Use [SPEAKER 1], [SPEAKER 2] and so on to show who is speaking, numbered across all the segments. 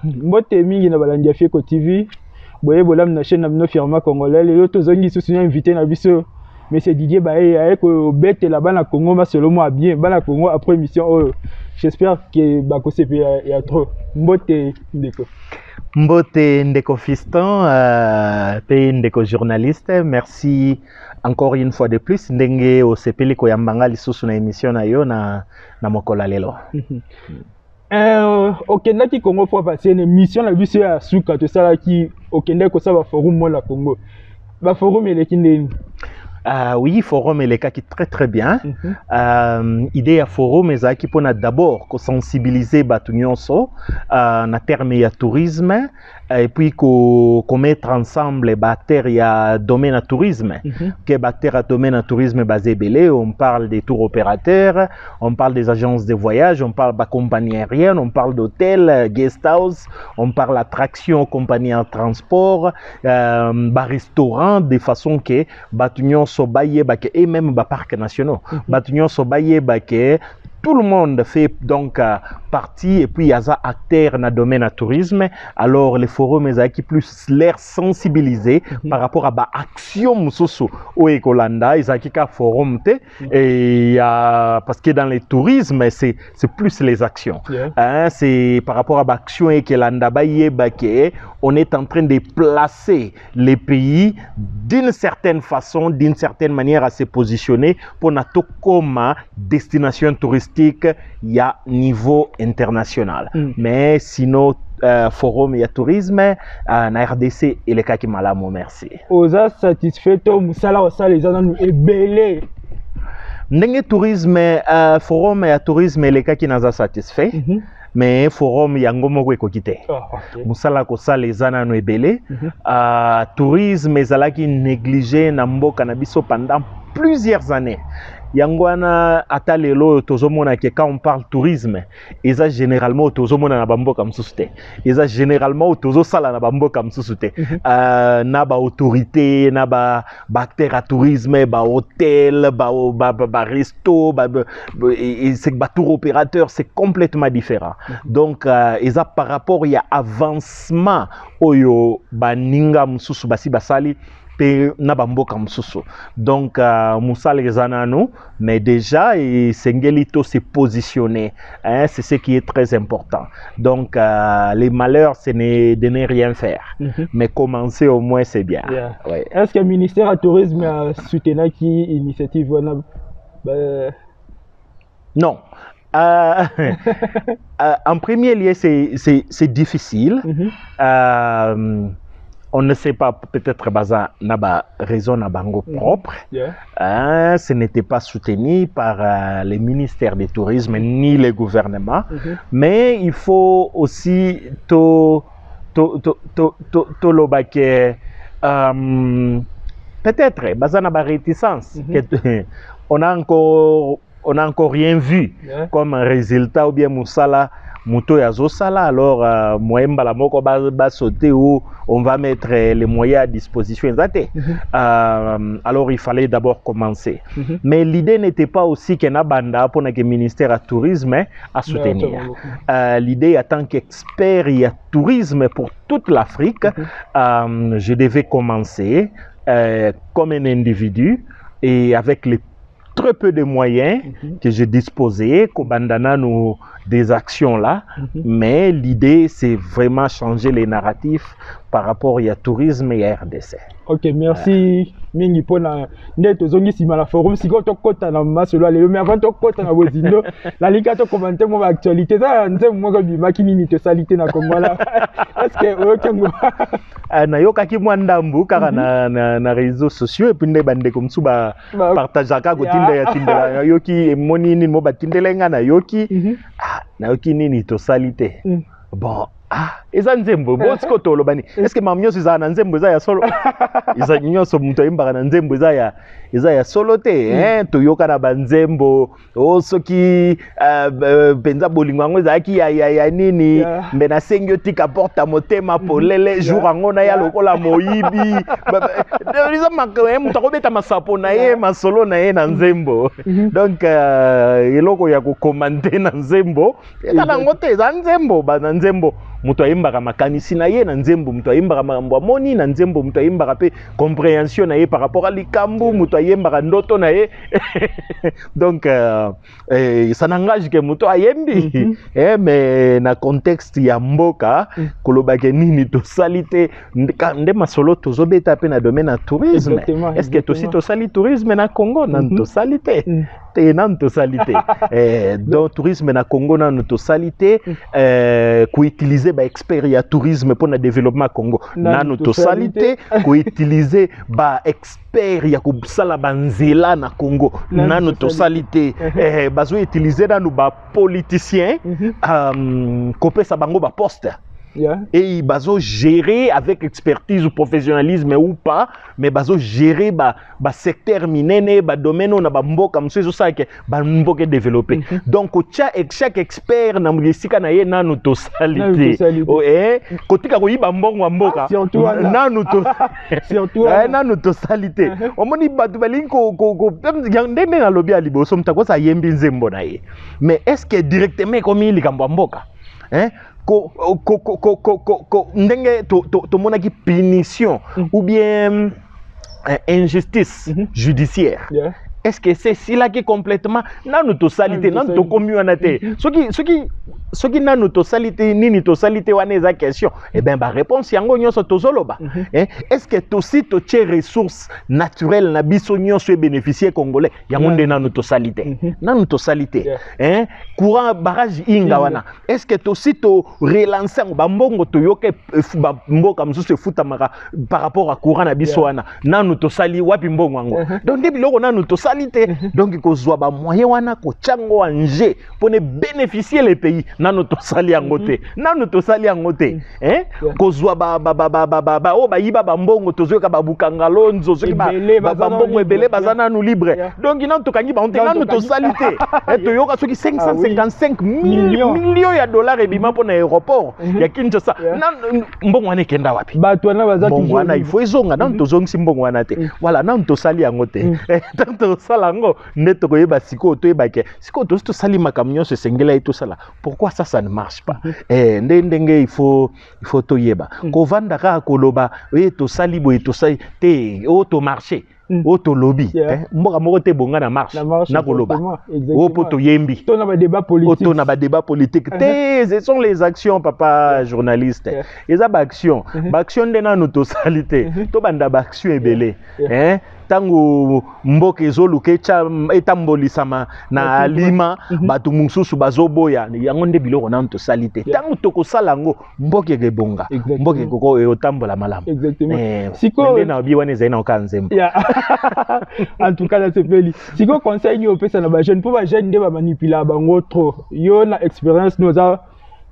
[SPEAKER 1] Mbote mingi na balandi Fieko TV. Boye bolam na chaîne na Firma Congolais. Les autres zongi sous invité na biso. Monsieur Didier Baye avec bête là-bas na Congo ma selon moi bien. Bana Congo après émission. J'espère que bako c'est il y a trop. Mbote ndeko.
[SPEAKER 2] Mbote ndeko fiston, pays ndeko journaliste. Merci encore une fois de plus. Ndenge o sepeli ko yambanga lisusu na émission na yo na mokola lelo.
[SPEAKER 1] Okenda ki Congo fois passer une émission la biso ya suka to sala ki okenda ko sa ba forum mo la Congo. Ba forum eleki ndeni.
[SPEAKER 2] Oui, forum est le cas qui très très bien. Idée à forum est qui pour d'abord sensibiliser Batunyonso na terme ya tourisme et puis qu'on mettre ensemble bactères ya domaine à tourisme. Que bactères à domaine à tourisme basé belé, on parle des tours opérateurs, on parle des agences de voyage, on parle de compagnie aérienne, on parle d'hôtel, guest house, on parle d'attraction, compagnie en transport, restaurant de façon que Batunyonso et même les parcs nationaux. Tout le monde fait donc partie et puis il y a des acteurs dans le domaine du tourisme. Alors les forums qui plus l'air sensibilisés par rapport à l'action au Ecolanda, ils ont un forum et parce que dans le tourisme c'est plus les actions. C'est par rapport à l'action Ecolanda, on est en train de placer les pays d'une certaine façon, d'une certaine manière à se positionner pour notre comme destination touristique. Il y a niveau international. Mais sinon, forum et tourisme, na RDC et le cas qui m'a là, merci.
[SPEAKER 1] Oza satisfait, Moussala, les gens est belé.
[SPEAKER 2] N'engé tourisme, forum et tourisme et le cas qui n'a pas satisfait. Mais forum yangomo ko kite. Musala ko sala ezana no ebele. Tourisme ezala ki négligé na mboka na biso pendant plusieurs années. Yangwana atalelo tozomona que quand on parle tourisme, eza généralement tozomona na bamboka msusute. Eza généralement tozosala na bamboka msusute. Na ba autorité, na ba bactère à tourisme, ba hôtel, ba resto, c'est ba tour opérateur, c'est complètement différent. Donc eza par rapport il y a avancement oyo ba ninga msusu basi basali Nabamboka msusu. Donc Moussa les anano, mais déjà et Sengelito s'est positionné, c'est ce qui est très important. Donc les malheurs c'est de ne rien faire, mais commencer au moins c'est bien. Ouais.
[SPEAKER 1] Est-ce que le ministère du tourisme a soutenu qui initiative
[SPEAKER 2] Non. En premier lieu c'est difficile. On ne sait pas, peut-être baza naba raison nabango propre. Ce n'était pas soutenu par les ministères du tourisme ni les gouvernements. Mais il faut aussi peut-être baza naba réticence. On a encore rien vu comme résultat ou bien Moussala. Muto ya zosala, alors moyemba la moko ba sauter où on va mettre les moyens à disposition. Alors il fallait d'abord commencer. Mais l'idée n'était pas aussi qu'il y ait un banda pour que le ministère du tourisme à soutenir. L'idée en tant qu'expert il y a tourisme pour toute l'Afrique, je devais commencer comme un individu et avec les très peu de moyens que je disposais, qu'Obandana nous des actions là, mais l'idée c'est vraiment changer les narratifs par rapport au tourisme et à RDC.
[SPEAKER 1] Ok, merci. Mingi pona neto zongi sima la forum si to kota na masolo le mais avant to kota na bozindo la liga to commenter mon actualité ça nze mo ko bi makini ni to salité na Congo là. Est-ce que okengo
[SPEAKER 2] na yoka ki mwandambu kaka na réseaux sociaux et puis nde bande comme ça ba partager ka ko tinda ya tinda yoki moni ni mo ba tindelenga na yoki na yoki nini to salité. Bon eza nzembo bosiko tolobani est-ce que mamnyoso za na nzembo za ya solo iza nyoso muto imbaka na nzembo za ya solo te toyoka na banzembo soki penza bolingo ngo za ki ya nini mbe na sengyo tika porta motema polele jour ngo na ya lokola moyibi iza makwe muto ko beta masapo na ye masolo na ye na nzembo donc eloko ya ko commenter na nzembo eta na ngote za nzembo ba na nzembo muto ayimbaka makanisi na ye na nzembo mutu ayimbaka makambo amoni na nzembo mutu ayimbaka pe compréhension na ye par rapport à likambu mutu ayimbaka ndoto na ye donc ça n'engage que mutu ayembi mais na contexte ya mboka kolobake nini tosali te nde masolo tozobeta pe na domaine ya tourisme. Est-ce que aussi tosali tourisme na Congo na tosali te te nan tosali te donc tourisme na Congo na tosali te ko utiliser ba expert ya tourisme pour na développement Congo na tosali te ko utiliser ba expert ya ko sala banzela na Congo na tosali te bazo utiliser na ba politicien ko pesa bango ba poste. Et ils bazo gérer avec expertise ou professionnalisme ou pas, mais bazo gérer ba secteur minene, ba domaine on a ba mboka msezo ça que ba mboka développé. Donc chaque expert na mlisika na ye nanu to salité. Kotika ko yiba mbongo mboka. Nanu to surtout nanu to salité. Omoni batu balinko ko ndene na lobby aliboso mtako sa yembi nzembo na ye. Mais est-ce que directement comme il likambo mboka? Ndenge to monaki punition ou bien injustice judiciaire. Est-ce que c'est si là qui est complètement nanu to salité nanu to communauté ce qui nanu to salité nini to salité wana eza question eh ben ba réponse yango nyonso tozoloba est-ce que aussi to tche ressources naturelles na biso nyonso bénéficier congolais yango nde nanu to salité courant barrage inga wana est-ce que aussi to relancer ba mbongo to yoke ba mboka msusu futa maka par rapport à courant na biso wana nanu to sali wapi mbongo yango donc nde biloko nanu to donc ko zwa ba moyen wana ko chango anje pour ne bénéficier les pays nanu to sali angote ko zwa ba o ba yiba ba mbongo to zoka ba bukangalo nzo soki ba mbongo ebele bazana nu libre donc nanu to kangi ba onte nanu to salité to yoka soki 555 millions ya dollars ebima pour na aéroport ya Kinshasa nanu mbongo wana kenda wapi
[SPEAKER 1] bato wana bazaki
[SPEAKER 2] mbongo wana il faut ezonga nanu to zongi mbongo wana te voilà nanu to sali angote salango neto koyeba siko to yebake siko to sali makamnyo se sengela et tout ça là pourquoi ça ne marche pas ndenge il faut to yeba ko vanda ka koloba to sali bo to sali te auto marché auto lobby mboka moko te bonga na marche na koloba opo to yembi
[SPEAKER 1] to na ba débat politique
[SPEAKER 2] te ce sont les actions papa journaliste eza ba action de na to salité to banda ba action ebele tango mboka ezoluka etambolisama na alima bato mususu bazoboya yango nde biloko na to salité tango tokosala yango mboka ekebonga mboka ekoko eotambola malamu
[SPEAKER 1] siko
[SPEAKER 2] na obi wana ezali na okanzembo
[SPEAKER 1] en tout cas na sepeli siko conseil ni opesa na ba jeune pour ba jeune nde ba manipula bango trop yo na expérience noza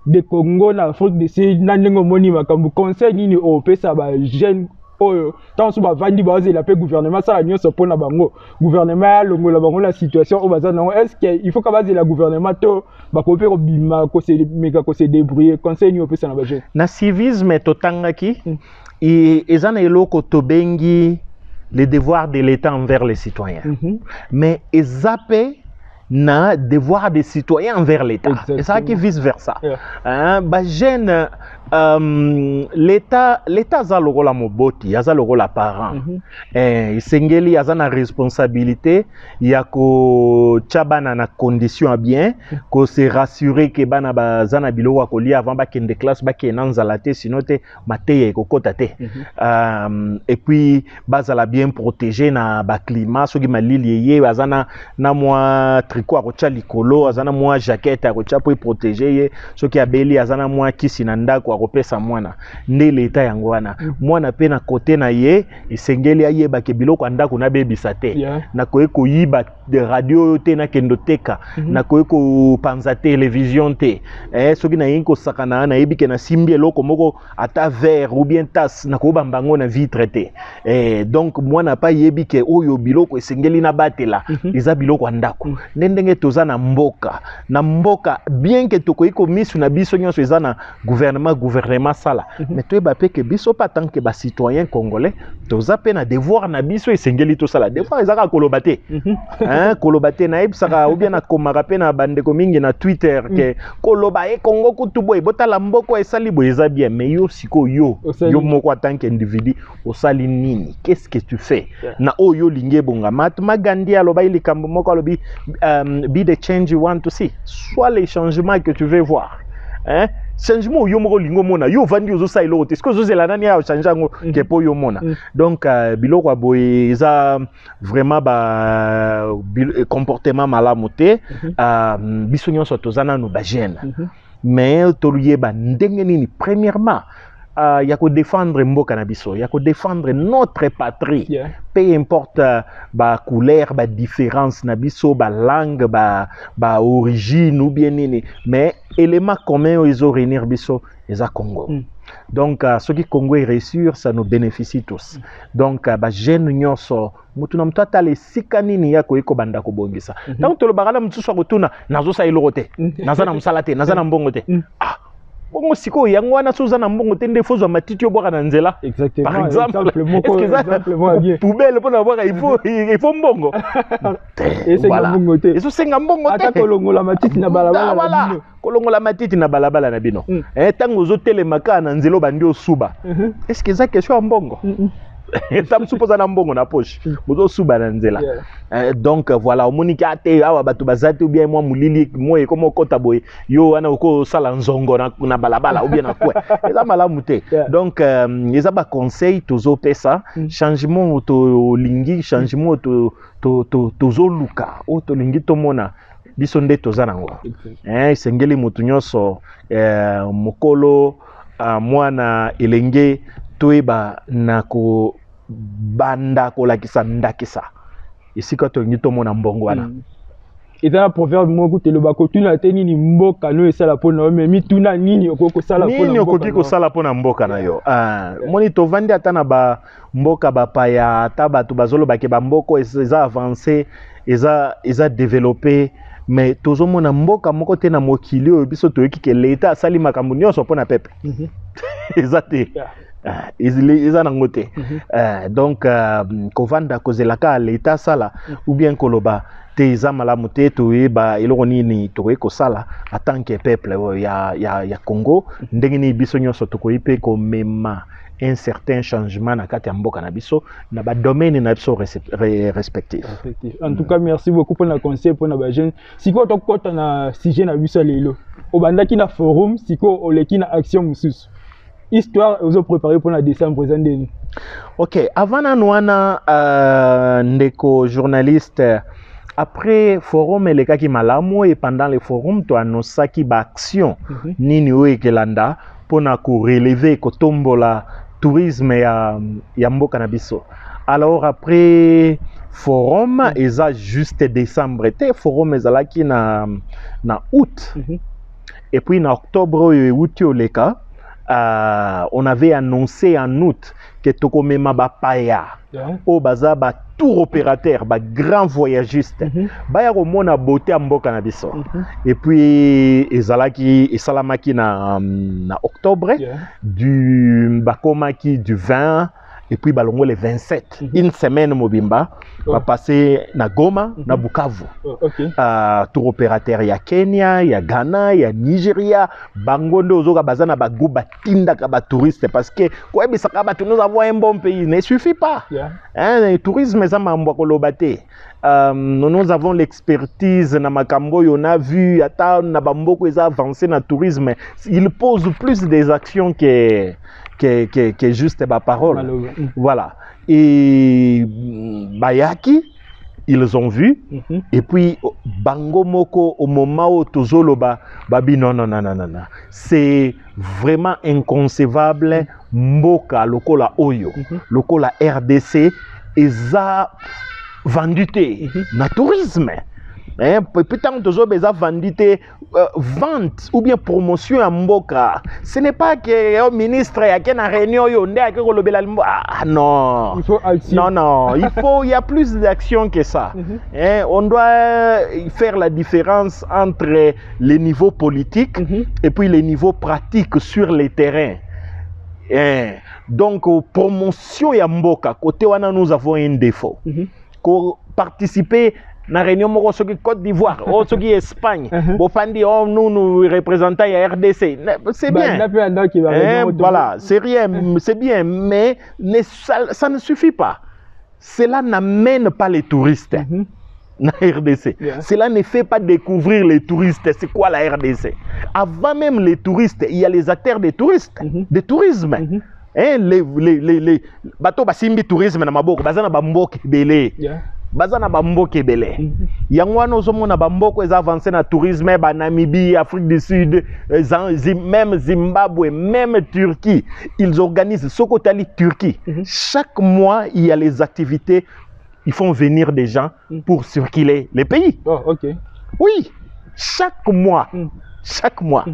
[SPEAKER 1] de Congo na Afrique du Sud na ndenge moni makambu conseil ni opesa ba jeune tant que bavandi bazela pe gouvernement ça la nyonso pona bango gouvernement longola bango la situation au bazana est-ce qu'il faut que bazela gouvernement to ba kopé ko bima ko se meka ko se débrouiller conseil ni opesa na ba jeune
[SPEAKER 2] na civisme totangaki et ezana eloko tobengi les devoirs de l'État envers les citoyens mais ezape na devoir des citoyens envers l'État. Et ça qui vice versa. Ba jeune l'État za logo la moboti, za logo la parent. Sengeli za na responsabilité ya ko chabana na condition bien, ko se rassurer que bana ba za na biloko ko lia avant ba kende classe ba kenanza la te sinon te mateye ko kota te. Et puis bazala bien protégé na ba climat soki malili ye bazana na moi quoi rocha likolo azana mwa jaquette rocha pour protéger ye soki abeli azana mwa kisi na ndako akopesa mwana nde leta yango wana mwana pe na côté na ye esengeli ayeba ke biloko ndako na bebisa te na koyeko yiba de radio te na kendoteka na koyeko panza télévision te soki na yinko sakana na yebi ke na simbi eloko moko ata verre ou bien tasse na ko bambango na vitre te donc mwana pa yebi ke oyo biloko esengeli na batela eza biloko ndako ndenge toza na mboka bien que tokoyiko misu na biso nyonso eza na gouvernement sala mais toyeba pe ke biso pa tant que ba citoyen congolais toza pe na devoir na biso esengeli to sala devoir ezaka koloba te hein koloba te na ebsaka ou bien na komaka pe na bandeko mingi na Twitter ke koloba e Congo kutu boy botala mboko esali boy eza bien mais yo siko yo moko en tant qu'individu osali nini, qu'est-ce que tu fais na oyo linge bonga Mahatma Gandhi aloba ili kambo moko alobi be the change you want to see, soit les changements que tu veux voir, hein changement yo moko lingo mona yo vandi ozo sa ilo te ce que zo zela nani ya changer ngo ke po yo mona donc biloko boy eza vraiment ba comportement malamu te biso nyonso tozana no ba jeune mais toluye ba ndenge nini premièrement il y a que défendre mboka na biso, il y a que défendre notre patrie, peu importe ba couleur, ba différence na biso, ba langue, ba origine ou bien nini, mais élément commun ils ont réunir biso les Congo. Donc ce qui Congo est réussir, ça nous bénéficie tous. Donc ba jeune nyonso mutu na mtu atale sika nini yako iko banda ko bongisa. Donc to lo bagala mtu so kutuna nazo sa ilote, nazana msalate, nazana mbongo te. Bongo siko yango wana soza na mbongo te nde fozwa matiti oboka na nzela.
[SPEAKER 1] Exactement.
[SPEAKER 2] Par exemple, poubelle pona boka il faut mbongo.
[SPEAKER 1] Et c'est mbongo te.
[SPEAKER 2] Eso senga mbongo te.
[SPEAKER 1] Ata kolongola matiti na balabala.
[SPEAKER 2] Voilà. Kolongola matiti na balabala na bino. Tango zo telemaka na nzelo bandi osuba. Est-ce que ça question ya mbongo? Tam supposa na mbongo na poche mozo suba na nzela. Donc voilà omoniki ate awa bato bazate ou bien moi mulili moi comme okota boy yo ana oko sala nzongo na balabala ou bien na kwe eza malamu te. Donc eza ba conseil tozo pesa changement to lingi changement to luka o to lingi to mona biso nde toza nango sengeli mutu nyonso mokolo mwana elenge toeba na ko banda ko lakisa ndakisa isika to ngito mona mbongo wana
[SPEAKER 1] eza proverbe moko te loba ko tuna te nini mboka no esala pona mais mituna nini okoko sala pona
[SPEAKER 2] nini okoki ko sala pona mboka na yo moni to vandi ata na ba mboka bapaya ata bato bazoloba ke ba mboko eza avancé eza développé mais tozomona mboka moko te na mokili oyo biso toyoki ke leta asali makambo nyonso pona pepe eza te eza nango te donc kovanda kozelaka leta sala ou bien koloba te eza malamu te toyeba eloko nini tokoki kosala en tant que peuple ya Congo ndenge nini biso nyonso tokoki mpe komema un certain changement na kati ya mboka na biso na ba domaine na biso respectif.
[SPEAKER 1] En tout cas merci beaucoup pour la conseil pour na jeune siko to kota na sujet na biso lelo obandaki na forum siko oleki na action mususu histoire aux préparé pour la décembre zandeni.
[SPEAKER 2] OK, avant na ndeko journaliste après forum elekaki malamu et pendant le forum to annosaki ba action nini o ekelanda pona ko relever ko tombola tourisme ya mboka na biso. Alors après forum eza juste décembre te forum ezalaki na août et puis na octobre et août oleka on avait annoncé en août que tokomema bapaya o baza ba tour opérateur ba grand voyagiste baya komona beauté ya mboka na biso et puis ezalaki esalamaki na octobre du bakomaki du 20 et puis balongo le 27 une semaine mobimba va passer na Goma na Bukavu tour opérateur ya Kenya ya Ghana ya Nigeria bangondo ozoka bazana baguba tinda ka ba touriste parce que quoi bisaka ba nous avons un bon pays ne suffit pas le tourisme ça mambo koloba te nous avons l'expertise na makambo on a vu ata na bamboko eza avancé na tourisme il pose plus des actions que juste ma parole. Voilà. Et Bayaki, ils ont vu. Et puis, Bango Moko, au moment où Tozoloba, Babi, non. C'est vraiment inconcevable. Mboka, lokola Oyo, lokola RDC, eza vendité, na tourisme. Peut-être que tu as vendu vente ou bien promotion à Mboka. Ce n'est pas que le ministre a une réunion non.
[SPEAKER 1] Il faut
[SPEAKER 2] non, il y a plus d'actions que ça. On doit faire la différence entre les niveaux politiques et puis les niveaux pratiques sur les terrains. Donc, promotion à Mboka, côté wana nous avons un défaut. Participer na réunion moko soki Côte d'Ivoire, oh soki Espagne, bon fandi oh nous représentants ya RDC. C'est bien. Voilà, c'est rien, c'est bien, mais ça ne suffit pas. Cela n'amène pas les touristes. La RDC. Cela ne fait pas découvrir les touristes. C'est quoi la RDC? Avant même les touristes, il y a les acteurs des touristes, des tourismes. Hein, les bateaux basimbi tourisme na maboko, bazana bamboke belé. Bazana bamboke belé. Yangwana ozomona bamboko les avancés na tourisme, ba Namibie, Afrique du Sud, même Zimbabwe, même Turquie. Ils organisent Sokotali Turquie. Chaque mois, il y a les activités. Ils font venir des gens pour circuler les pays.
[SPEAKER 1] Oh, ok.
[SPEAKER 2] Oui, chaque mois. Chaque mois.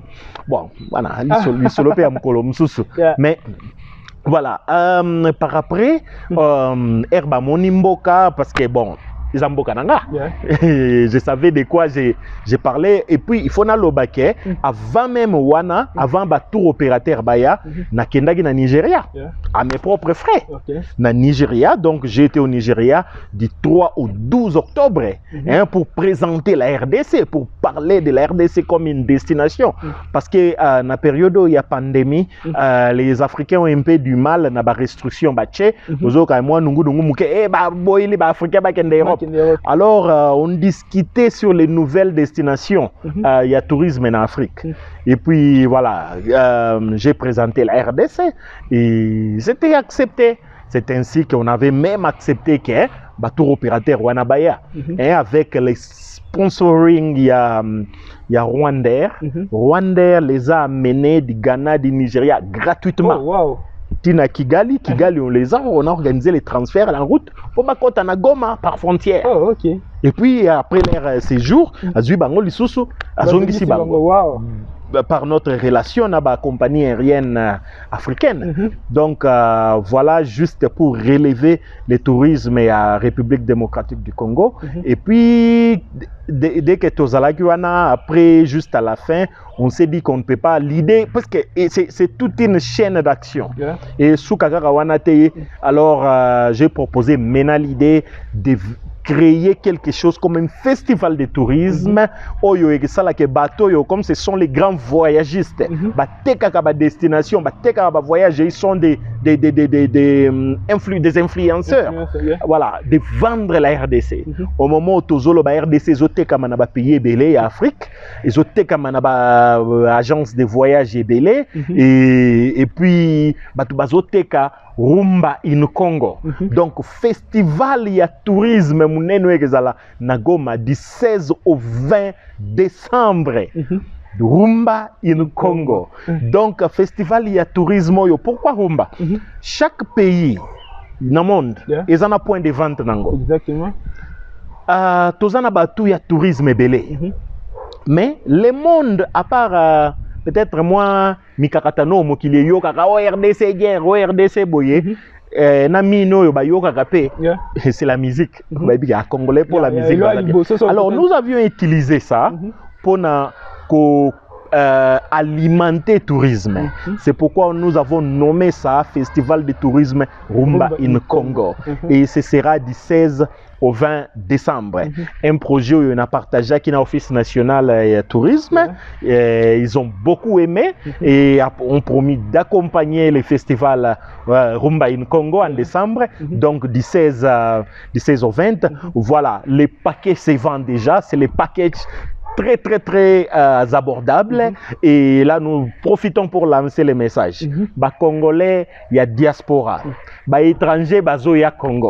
[SPEAKER 2] Bon, voilà, mais voilà, par après, Herba Monimboka, parce que bon, je savais de quoi j'ai parlé. Et puis, il faut na lobake, avant même Wana, avant ba tour opérateur Baya, na kendagi na Nigeria, à mes propres frais. Na Nigeria, donc j'ai été au Nigeria du 3 au 12 octobre hein, pour présenter la RDC, pour parler de la RDC comme une destination. Parce que na période où il y a pandémie, les Africains ont un peu du mal na ba restriction ba tché. Alors, on discutait sur les nouvelles destinations. Il y a tourisme en Afrique. Et puis, voilà, j'ai présenté la RDC et c'était accepté. C'est ainsi qu'on avait même accepté qu'un tour opérateur Wanabaya, avec les sponsoring, il y a Rwandair. Rwandair les a amenés du Ghana, du Nigeria gratuitement.
[SPEAKER 1] Oh, wow.
[SPEAKER 2] Tina Kigali, on a organisé les transferts en route pour Bakota na Goma par frontière.
[SPEAKER 1] Oh, ok.
[SPEAKER 2] Et puis après leur séjour, par notre relation avec la compagnie aérienne africaine. Donc voilà, juste pour relever le tourisme à la République démocratique du Congo. Et puis dès que Tozalaguana, après juste à la fin, on s'est dit qu'on ne peut pas l'idée parce que c'est toute une chaîne d'action. Et sous Kagarawanate, alors j'ai proposé maintenant l'idée de créer quelque chose comme un festival de tourisme. Comme ce sont les grands voyagistes, destination, voyage, ils sont des influenceurs. Voilà, de vendre la RDC. Au moment où Tozolo la RDC zote manaba pays belé Afrique, zote manaba agence de voyage belé et puis batubazoteka Rumba in Congo. Donc festival ya tourisme muneno ezala na Goma du 16 au 20 décembre. Rumba in Congo. Donc festival ya tourisme yo. Pourquoi Rumba? Chaque pays dans le monde, ils ont un point de vente nango.
[SPEAKER 1] Exactement.
[SPEAKER 2] Tozana batu ya tourisme belé. Mais le monde à part peut-être moi mikakatano mokili yo kaka RDC guerre RDC boye na mino yo bayoka kapé c'est la musique ba congolais pour la musique. Alors nous avions utilisé ça pour alimenter le tourisme. C'est pourquoi nous avons nommé ça Festival de tourisme Rumba in Congo. Et ce sera du 16 au 20 décembre. Un projet où on a partagé avec l'Office national tourisme. Ils ont beaucoup aimé et ont promis d'accompagner le festival Rumba in Congo en décembre. Donc du 16 au 20. Voilà, les paquets se vendent déjà. C'est les packages très abordable et là nous profitons pour lancer le message. Ba Congolais, il y a diaspora. Ba étranger, bazoya Congo.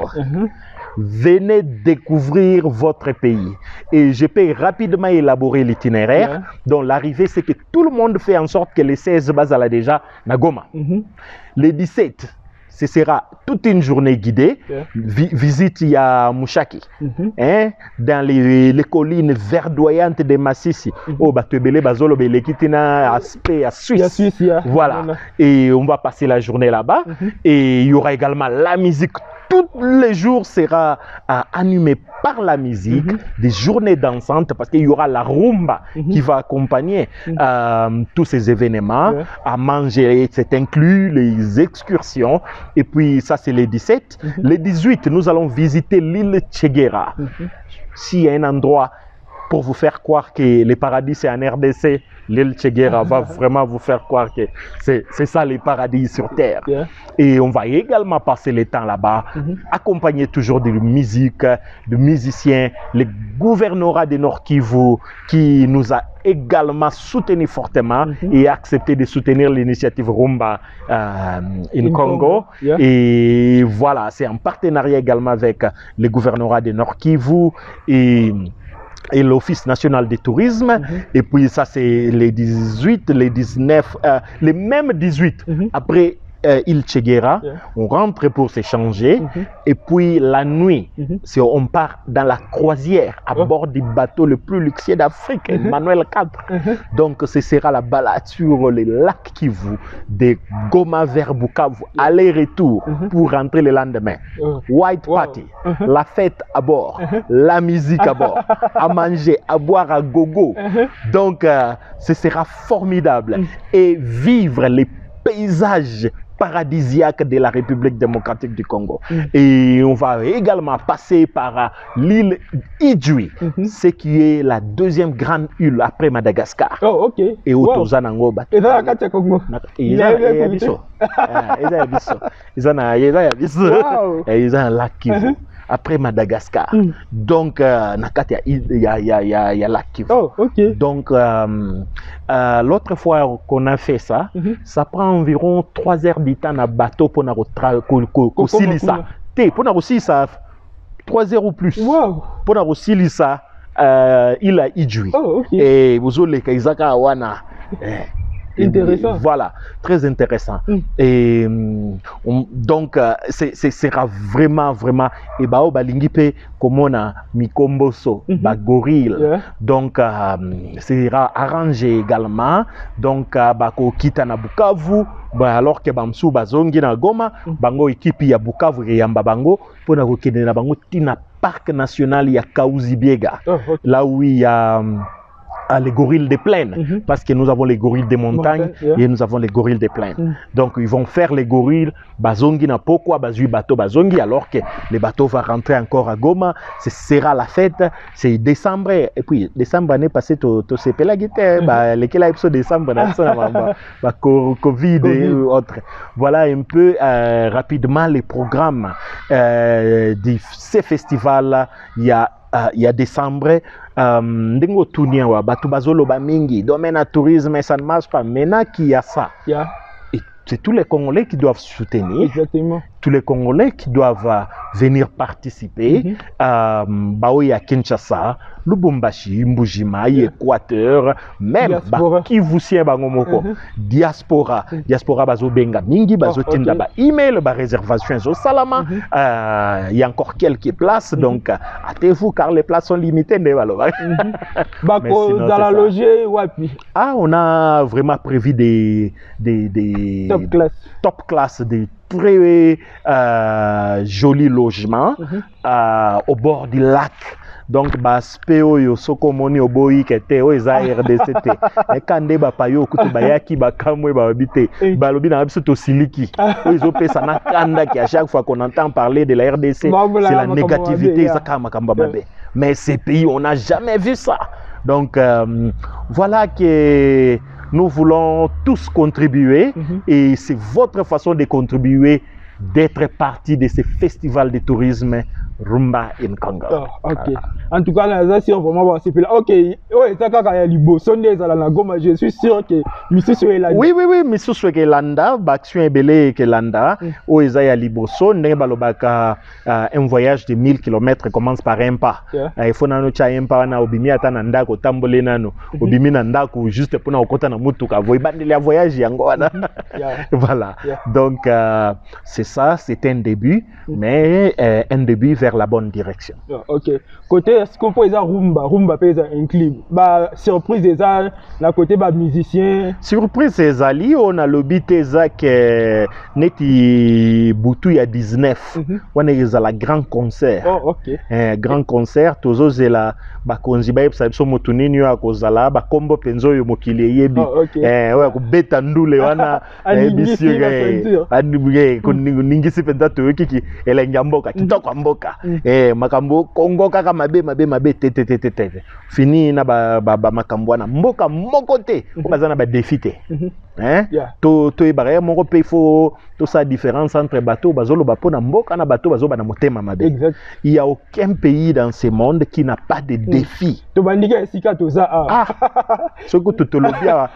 [SPEAKER 2] Venez découvrir votre pays. Et je peux rapidement élaborer l'itinéraire. Donc l'arrivée, c'est que tout le monde fait en sorte que les 16 basala déjà na Goma. Les 17, ce sera toute une journée guidée. Visite à Mouchaki, dans les collines verdoyantes de Massissi. Oh, Batebele, Bazolo, Belekitina, Aspect, à Suisse. Voilà. Et on va passer la journée là-bas. Et il y aura également la musique. Tous les jours sera animé par la musique, des journées dansantes, parce qu'il y aura la rumba qui va accompagner tous ces événements, à manger, c'est inclus, les excursions, et puis ça c'est les 17. Les 18, nous allons visiter l'île Tcheguera. s'il y a un endroit pour vous faire croire que le paradis c'est en RDC, l'île Che Guevara va vraiment vous faire croire que c'est ça le paradis sur terre. Et on va également passer le temps là-bas, accompagné toujours de musique, de musiciens, le gouvernorat de Nord Kivu qui nous a également soutenu fortement et accepté de soutenir l'initiative Rumba in Congo. Et voilà, c'est en partenariat également avec le gouvernorat de Nord Kivu et l'Office national du tourisme. Et puis ça, c'est les 18, les 19, les mêmes 18 après île Che Guevara. On rentre pour s'échanger. Et puis la nuit, on part dans la croisière à bord du bateau le plus luxueux d'Afrique, Emmanuel IV. Donc ce sera la balade sur les lacs Kivu, de Goma vers Bukavu, aller-retour pour rentrer le lendemain. White Party, la fête à bord, la musique à bord, à manger, à boire à gogo. Donc ce sera formidable. Et vivre les paysages paradisiaque de la République démocratique du Congo. Et on va également passer par l'île Idjwi, ce qui est la deuxième grande île après Madagascar.
[SPEAKER 1] Oh, ok.
[SPEAKER 2] Et au Tozanango.
[SPEAKER 1] Et dans la carte Congo.
[SPEAKER 2] Ils ont un lac Kivu. Après Madagascar. Donc, il y a lac Kivu.
[SPEAKER 1] Oh, ok.
[SPEAKER 2] Donc, l'autre fois qu'on a fait ça, ça prend environ 3 heures de temps à bateau pour nous ça. Pour nous ça 3 heures ou plus.
[SPEAKER 1] Wow.
[SPEAKER 2] Pour nous ça, il a Idjwi.
[SPEAKER 1] Oh, ok.
[SPEAKER 2] Et vous avez les Isaka Wana.
[SPEAKER 1] Intéressant.
[SPEAKER 2] Voilà, très intéressant. Et donc, ce sera vraiment, et bao balingipe comme on a mikomboso, gorille. Donc, sera arrangé également. Donc, bako kita na Bukavu, alors que bamsu bazongi na Goma, bango équipe ya Bukavu et yamba bango, pour na kokende na bango tina parc national ya Kaouzi-Biega. Là où il y a les gorilles des plaines, parce que nous avons les gorilles des montagnes et nous avons les gorilles des plaines. Donc ils vont faire les gorilles, bazongi na pokwa, bazui bateau bazongi, alors que les bateaux vont rentrer encore à Goma. Ce sera la fête, c'est décembre, et puis décembre année passée, tu sais pas la guitare, lesquels épisode décembre, Covid et autres. Voilà un peu rapidement les programmes de ces festivals. Il y a décembre, ndingo tunia wa batu bazolo ba mingi domaine à tourisme, ça ne marche pas. Maintenant qu'il y a ça, et c'est tous les Congolais qui doivent soutenir.
[SPEAKER 1] Exactement.
[SPEAKER 2] Tous les Congolais qui doivent venir participer. Baoya Kinshasa, Lubumbashi, Mbujima, Équateur, même Kivu Sien Bangomoko, diaspora bazo benga mingi, bazo tinda ba email, ba réservation zo salama. Il y a encore quelques places, donc hâtez-vous car les places sont limitées.
[SPEAKER 1] Bako dans la loger, wapi.
[SPEAKER 2] On a vraiment prévu des top classe, des très joli logement au bord du lac. Donc baspeo yo soko moni oboyi kete o eza RDCT e kande ba payo kutu bayaki bakamwe ba habité balobi na biso to siliki o izo pesa na kanda ki à chaque fois qu'on entend parler de la RDC c'est la négativité ça kama kamba babe. Mais ces pays on n'a jamais vu ça. Donc voilà que nous voulons tous contribuer et c'est votre façon de contribuer, d'être partie de ce festival de tourisme Rumba in Congo.
[SPEAKER 1] Ok. En tout cas, si on vraiment va se faire. Ok. Ouais, ça quand il y a libo. Sonde à la Goma, je suis sûr que Monsieur Soelanda.
[SPEAKER 2] Oui, Monsieur Soelanda, Baction et Belé Kelanda. Oh, il y a libo. Sonde balobaka un voyage de 1000 km commence par un pas. Il faut nano cha un pas na obimi atana ndako tambole nano. Obimi na ndako juste pour na okota na mutuka. Voibandeli ya voyage yango wana. Voilà. Donc c'est ça, c'est un début, mais un début vers la bonne direction.
[SPEAKER 1] Ok. Côté est-ce qu'on peut rumba peut inclure bah surprise des arts la côté bah musicien
[SPEAKER 2] surprise des ali on a lobité ça que neti butu ya 19 on est à la grand concert.
[SPEAKER 1] Ok.
[SPEAKER 2] Grand concert tozo zela ba konzi ba yebisa biso motu nini yo akozala ba kombo penzo yo mokili yebi oya ko beta ndule wana bisio anibuge ningisi penda to kiki elenga mboka kitoko mboka makambo kongo kaka mabe tete fini na ba makambo na mboka moko te ko bazana ba défi te to ebare moko pe faut to sa différence entre bateau bazolo ba pona mboka na bateau bazo ba na motema mabe. Il y a aucun pays dans ce monde qui n'a pas de défi.
[SPEAKER 1] To bandika esika to za
[SPEAKER 2] ce que to lobia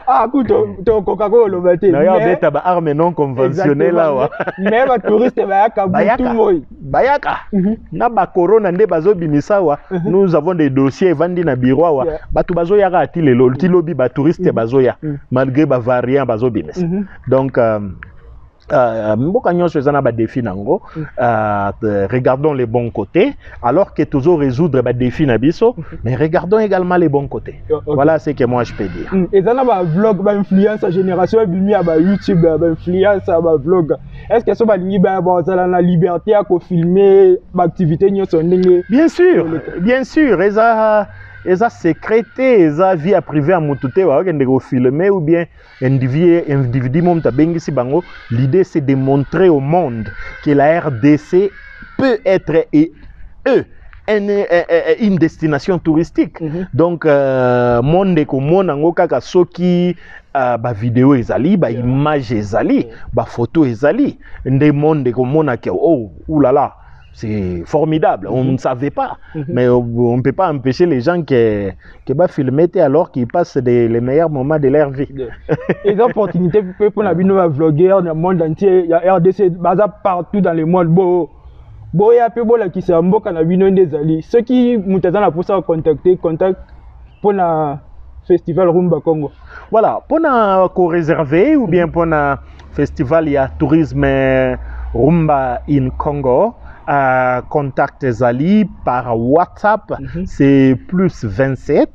[SPEAKER 1] to Coca-Cola lobate
[SPEAKER 2] na ya beta ba arme non conventionnelle là
[SPEAKER 1] mais ba touriste bayaka butu
[SPEAKER 2] bayaka na ba corona nde bazo bimisa wa nous avons des dossiers vandi na bureau wa batu bazo yaka atile lo ti lobi ba touriste bazo ya malgré ba variant bazo bimisa. Donc mboka nyonso ezana ba défi nango regardons les bons côtés alors que toujours résoudre ba défi na biso mais regardons également les bons côtés. Voilà ce que moi je peux dire.
[SPEAKER 1] Ezana ba vlog ba influence génération bimi ba YouTube ba influence ba vlog est-ce que so ba lingi ba bazala na liberté à ko filmer ba activité nyonso ndenge?
[SPEAKER 2] Bien sûr eza secrété eza vie privée à mutute wa kende ko filmer ou bien individu mom ta bengisi bango. L'idée c'est de montrer au monde que la RDC peut être une destination touristique. Donc monde ko mona ngo kaka soki ba vidéo ezali ba image ezali ba photo ezali nde monde ko mona ke oh oulala c'est formidable, on ne savait pas, mais on ne peut pas empêcher les gens qui va filmer alors qu'ils passent les meilleurs moments de leur vie.
[SPEAKER 1] Les opportunités pour la vlogueur dans le monde entier, il y a RDC partout dans le monde. Bon, il y a peu de qui s'en moquent dans des alliés. Ceux qui m'ont pour ça contacter pour le festival Rumba Congo.
[SPEAKER 2] Voilà, pour le réserver ou bien pour le festival, il y a tourisme Rumba in Congo. Contact Zali par WhatsApp, c'est plus 27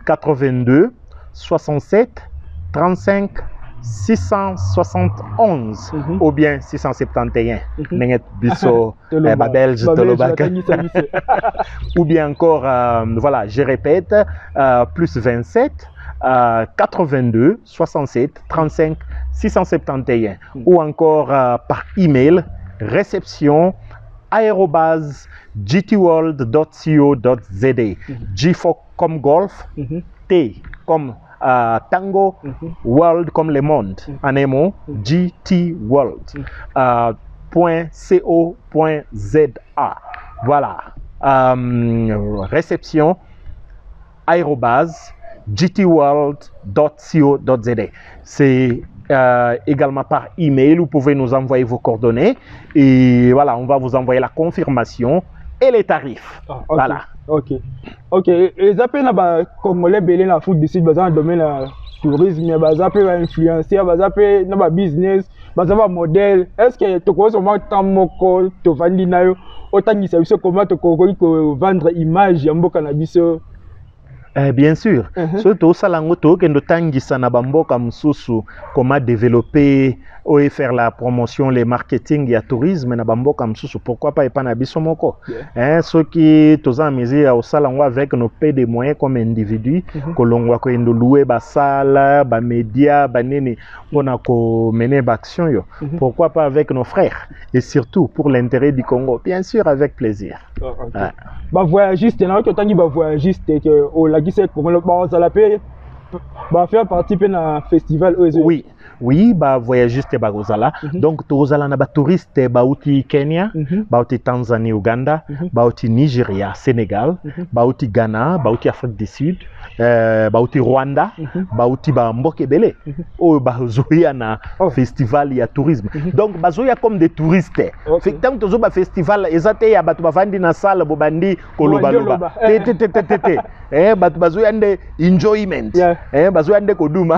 [SPEAKER 2] 82 67 35 671 ou bien 671. Nenget biso belge ou bien encore voilà, je répète plus 27 82 67 35 671 ou encore par email réception @gtworld.co.za. G comme golf, T comme tango, world comme le monde. En un mot, gtworld.co.za. Voilà. Réception @gtworld.co.za. C'est également par email, vous pouvez nous envoyer vos coordonnées et voilà, on va vous envoyer la confirmation et les tarifs. Voilà.
[SPEAKER 1] Ok. Et ça peut être congolais belé la foot d'ici dans le domaine tourisme, mais ça peut influencer, ça peut être business, ça peut être modèle. Est-ce que tu connais comment tu tu vends autant de comment tu vendre image en beau cannabis?
[SPEAKER 2] Bien sûr. Surtout salangoto kendo tangisa na bamboka msusu comment développer ou faire la promotion, le marketing ya tourisme na bamboka msusu. Pourquoi pas epana biso moko? Ceux qui toza misé au salango avec nos paix des moyens comme individu, kolongwa ko endo louer ba sala, ba média, ba nene pona ko mener ba action yo. Pourquoi pas avec nos frères et surtout pour l'intérêt du Congo. Bien sûr avec plaisir.
[SPEAKER 1] Ba voyagiste na ko tangi ba voyagiste que au lagi c'est pour le ba la paix ba faire participer na festival
[SPEAKER 2] oui ba voyagiste ba gozala donc tozala na ba touriste ba uti Kenya ba uti Tanzanie Uganda ba uti Nigeria Sénégal ba uti Ghana ba uti Afrique du Sud ba uti Rwanda ba uti ba mboke belé o ba zoya na festival ya tourisme donc ba zoya comme des touristes fait tant tozo ba festival ezate ya batu bavandi na salle bo bandi koloba loba batu bazoya nde enjoyment bazoya nde koduma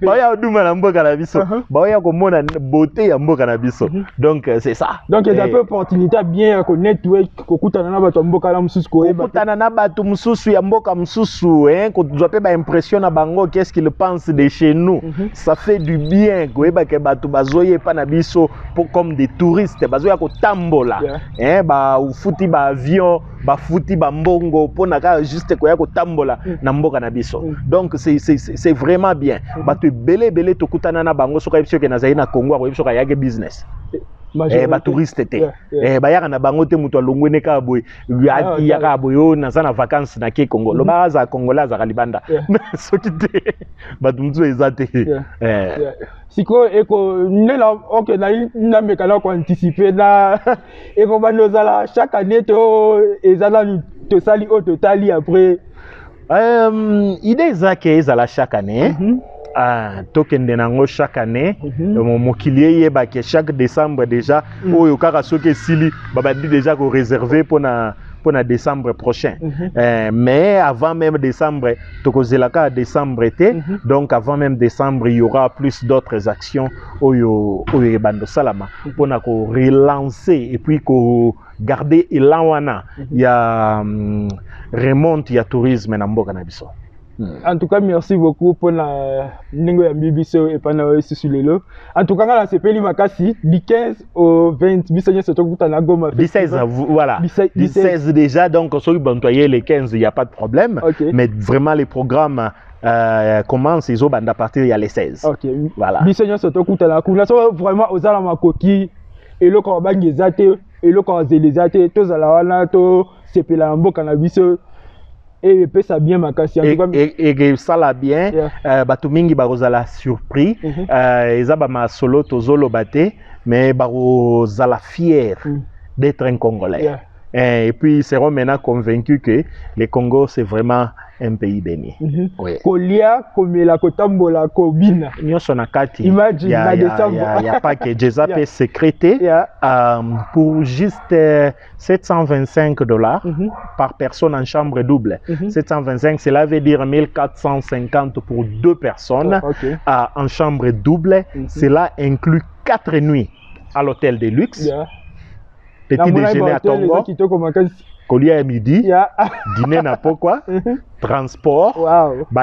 [SPEAKER 2] baya oduma na mboka na biso baya komona beauté ya mboka na biso donc c'est ça
[SPEAKER 1] donc il y a peu opportunité bien ko network ko kutana na bato mboka na mususu ko
[SPEAKER 2] kutana na bato mususu ya mboka mususu ko tuzope ba impression na bango qu'est-ce qu'ils pensent de chez nous ça fait du bien ko eba ke bato bazoye pa na biso comme des touristes bazoya ko tambola ba ufuti ba avion ba futi ba mbongo pona ka juste ko ya ko tambola na mboka na biso donc c'est vraiment bien bato belé to kutana na bango soka yebso ke nazali na Congo ko yebso ka yage business ba touriste te ba yaka na bango te muto alongwene ka boy ya ka boyo na za na vacances na ke Congo lo ba za Congolais za kalibanda soki te bato mutu ezate
[SPEAKER 1] siko eko nela OK na mekala ko anticiper na eko banozala chaque année to ezala to sali au totali après
[SPEAKER 2] idée zake ezala chaque année tokende nango chaque année mokili yeba ke chaque décembre déjà oyo kaka soki sili babadi déjà ko réserver pour na décembre prochain mais avant même décembre tokozelaka décembre été donc avant même décembre il y aura plus d'autres actions oyo bando salama pour na ko relancer et puis ko garder élan wana ya remonte ya tourisme na mboka na biso.
[SPEAKER 1] En tout cas, merci beaucoup pour la Ningo ya Bibiso et Pana Susulelo. En tout cas, là, c'est Peli Makasi, du 15 au 20, Bissonnier se trouve à Nagoma.
[SPEAKER 2] 16, voilà. 16 déjà, donc, sur les 15, il n'y a pas de problème. Okay. Mais vraiment, les programmes commencent, ils ont à partir, il y a les 16.
[SPEAKER 1] Ok.
[SPEAKER 2] Voilà.
[SPEAKER 1] Bissonnier se trouve à Nagoma. Vraiment, aux Alamakoki, et le Korabang Zate, et le Korazélizate, tous à la Wana, tous, c'est Pelambo Canabiso. Et peut ça bien Makasi
[SPEAKER 2] et ça la bien bato mingi barozala surpris ezaba ma solo tozolo bate mais barozala fier d'être un Congolais et puis ils seront maintenant convaincus que le Congo c'est vraiment un pays béni.
[SPEAKER 1] Kolia komela kotambola kobina
[SPEAKER 2] nyonso na kati
[SPEAKER 1] imagine na décembre
[SPEAKER 2] il y a pas que déjà peut sécréter pour juste $725 par personne en chambre double. 725 cela veut dire 1450 pour 2 personnes en chambre double. Cela inclut 4 nuits à l'hôtel de luxe. Petit déjeuner à Tongo. Colia à midi, dîner na pourquoi, transport,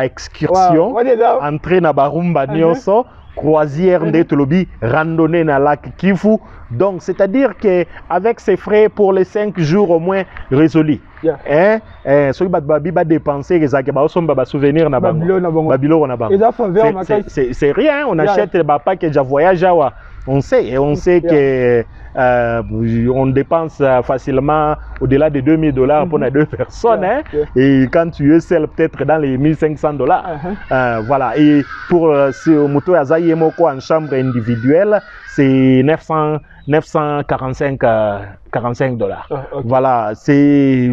[SPEAKER 2] excursion, entrée na barumba nyonso, croisière ndetolobi, randonnée na lac Kivu. Donc c'est-à-dire que avec ces frais pour les 5 jours au moins résolus. Ceux qui va dépenser les souvenir na Babylone na c'est rien, on achète le pack que voyage on sait que on dépense facilement au-delà de $2000 pour les 2 personnes. Et quand tu es seul, peut-être dans les $1500. Voilà. Et pour ce moto Azayemoko en chambre individuelle, c'est 945 $. Voilà. C'est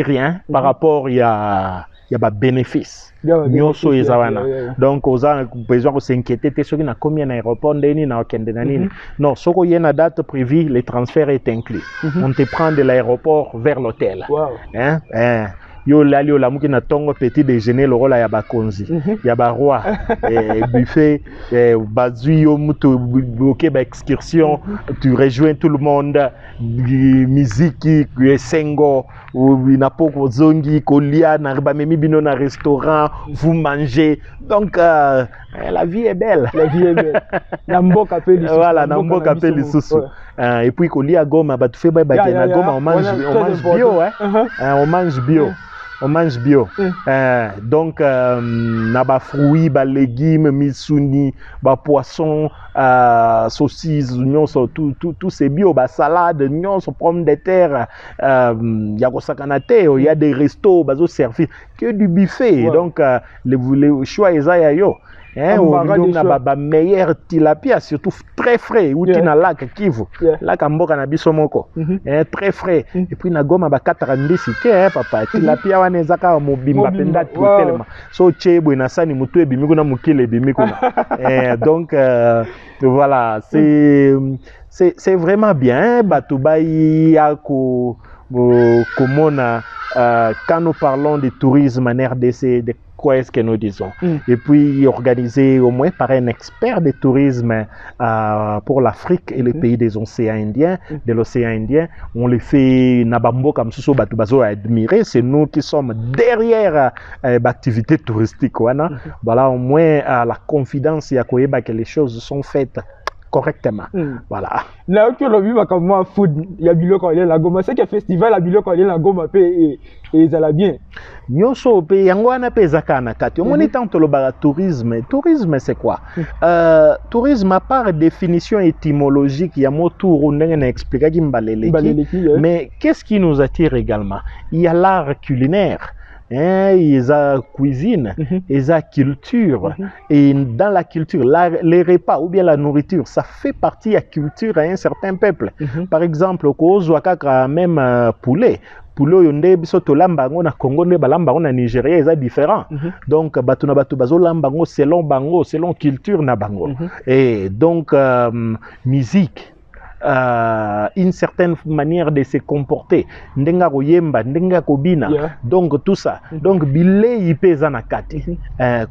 [SPEAKER 2] rien par rapport il y a bénéfice. Donc, aux gens besoin de s'inquiéter, ceux qui n'ont combien d'aéroports, non, ce qu'il y a une date prévue, le transfert est inclus. On te prend de l'aéroport vers l'hôtel. Yo lali yo lamuki na tongo petit déjeuner le rôle ya bakonzi ya baroi buffet bazui yo mutu bloqué ba excursion tu rejoins tout le monde musique sengo na poko zongi kolia na ba memi bino na restaurant vous mangez donc la vie est belle
[SPEAKER 1] na mboka pe lisusu
[SPEAKER 2] voilà na mboka pe lisusu et puis kolia Goma ba tu fais ba na Goma on mange bio on mange bio. On mange bio. Donc, na ba fruits, ba légumes, misuni, ba poisson, saucisses, tout c'est bio, ba salade, pommes de terre, y a il y a des restos, bazo servir que du buffet. Donc, le choix est yo. On a meilleur tilapia, surtout très frais, ou na lac Kivu, lac Mboka na bisomoko, très frais. Et puis na Goma ba 4 cité, papa, tilapia wana ezaka mobimba penda tellement. So chebo na sani mutu ebimi na mukile ebimi kuna. Donc voilà, c'est vraiment bien. Batubai ako komona quand nous parlons de tourisme en RDC, de quoi est-ce que nous disons? Et puis organisé au moins par un expert de tourisme pour l'Afrique et les pays des océans Indiens, de l'océan Indien. On les fait Nabambo comme ça, Batubazo à admirer. C'est nous qui sommes derrière l'activité touristique. Voilà, au moins la confidence, il y a que les choses sont faites correctement. Voilà.
[SPEAKER 1] Là où le but comme food, il y a biloko il la goma, c'est que festival la biloko il la goma et ça la bien.
[SPEAKER 2] Nyoso pe yangwana pe zakana kati. On est tant le tourisme. Tourisme c'est quoi? Tourisme à part définition étymologique, il y a mot tour on a expliqué qui mais qu'est-ce qui nous attire également? Il y a l'art culinaire. Il y a cuisine, il y a culture, et dans la culture, les repas ou bien la nourriture, ça fait partie de la culture à un certain peuple. Par exemple, au même poulet. Poulet yonde biso to lambango na Congo ne balambango na Nigeria est différent. Donc batu na batu bazo lambango selon culture na bango. Et donc musique, une certaine manière de se comporter, ndenga koyemba, ndenga kobina, donc tout ça. Donc bilei ipeza na kati.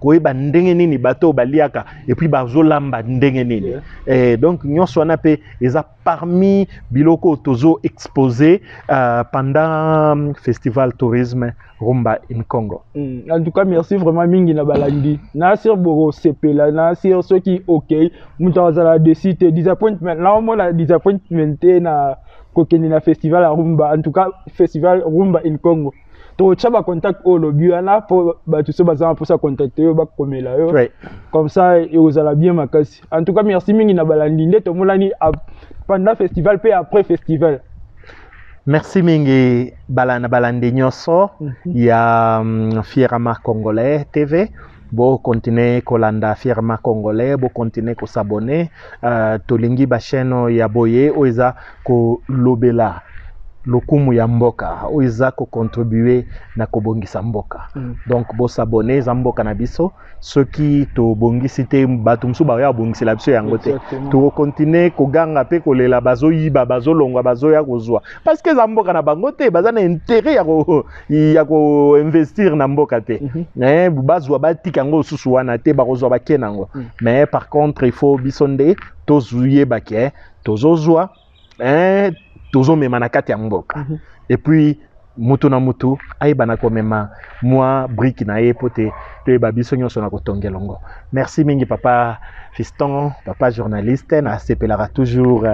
[SPEAKER 2] Koyeba ndenge nini bato baliaka et puis bazolamba ndenge nini. Et donc nyonso wana pe eza parmi biloko tozo exposé pendant festival tourisme Rumba in Congo.
[SPEAKER 1] En tout cas, merci vraiment mingi na balandi. Na sur boro sepela, na sur ceux qui OK, mutazala décide disappointment. Là on a disappointment na kokeni na festival Rumba. En tout cas, festival Rumba in Congo. To chaba contact au lobby là pour tout ça bazan pour ça contacter ba komela yo. Comme ça et vous allez bien makasi. En tout cas, merci mingi na balandi. Ndeto molani pendant festival puis après festival.
[SPEAKER 2] Merci mingi balande nyoso ya Firma Congolais TV. Bo continuer kolanda Firma Congolais, bo continuer ko s'abonner tolingi ba chaîne ya boye oeza ko lobela lokumu ya mboka oeza ko contribuer na kobongisa mboka. Donc bo s'abonner za mboka na biso ceux qui to bongisi te batu msu ba ya bongisi la biso yango te to continuer ko ganga pe ko lela bazo yiba bazo longwa bazo ya kozwa parce que za mboka na bango te bazana intérêt ya ko investir na mboka te bazwa batika ngo susu wana te ba kozwa bakenango mais par contre il faut bisonde tozuye bake tozozwa tozo mema na kati ya mboka et puis mutu na mutu ayeba na komema moi brique na ye pote to ba biso nyonso na kotongelongo. Merci mingi papa Fiston, papa journaliste na sepelara toujours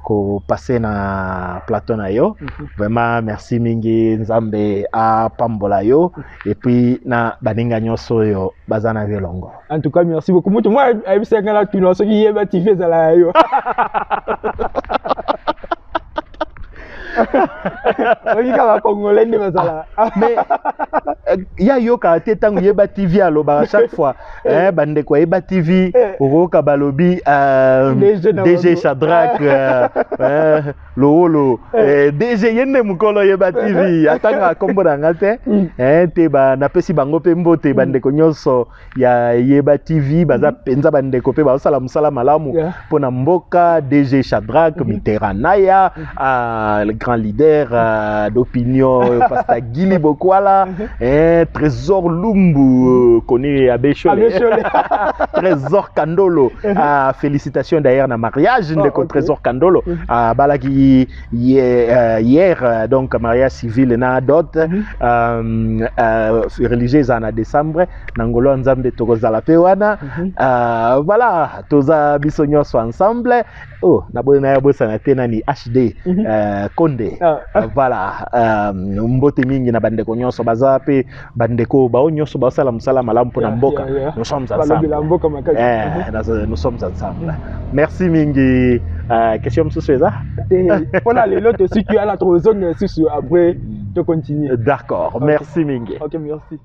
[SPEAKER 2] ko passer na plateau na yo. Vraiment merci mingi nzambe a pambola yo et puis na baninga nyonso yo bazana velongo.
[SPEAKER 1] En tout cas merci beaucoup. Mutu moi ayebisa ngala tuno so ki yeba TV za la yo.
[SPEAKER 2] Mais il y a yoka te tangu yeba TV aloba chaque fois bande ko yeba TV oroka balobi DG Shadrack lolo DG yende mukolo yeba TV atanga kombo na ngate te ba na pesi bango pe mbote bande ko nyonso ya yeba TV baza penza bande ko pe ba sala musala malamu pona mboka DG Shadrack Miteranaya grand leader d'opinion Pastor Gili Bokwala Trésor Lumbu connu à Bécholé Trésor Kandolo félicitations d'ailleurs na mariage de Trésor Kandolo balaki hier donc mariage civil na dot religieuse en décembre nangolo nzambe tokozala pe wana voilà toza biso nyonso ensemble na bona ya bosana tena ni HD Konde voilà mbote mingi na bandeko nyonso baza pe bandeko bao nyonso basala musala malamu pona mboka nous sommes ensemble nous sommes ensemble. Merci mingi question msusu eza
[SPEAKER 1] pona lelo to siku ala trozone susu après to continuer.
[SPEAKER 2] D'accord, merci mingi.
[SPEAKER 1] OK, merci.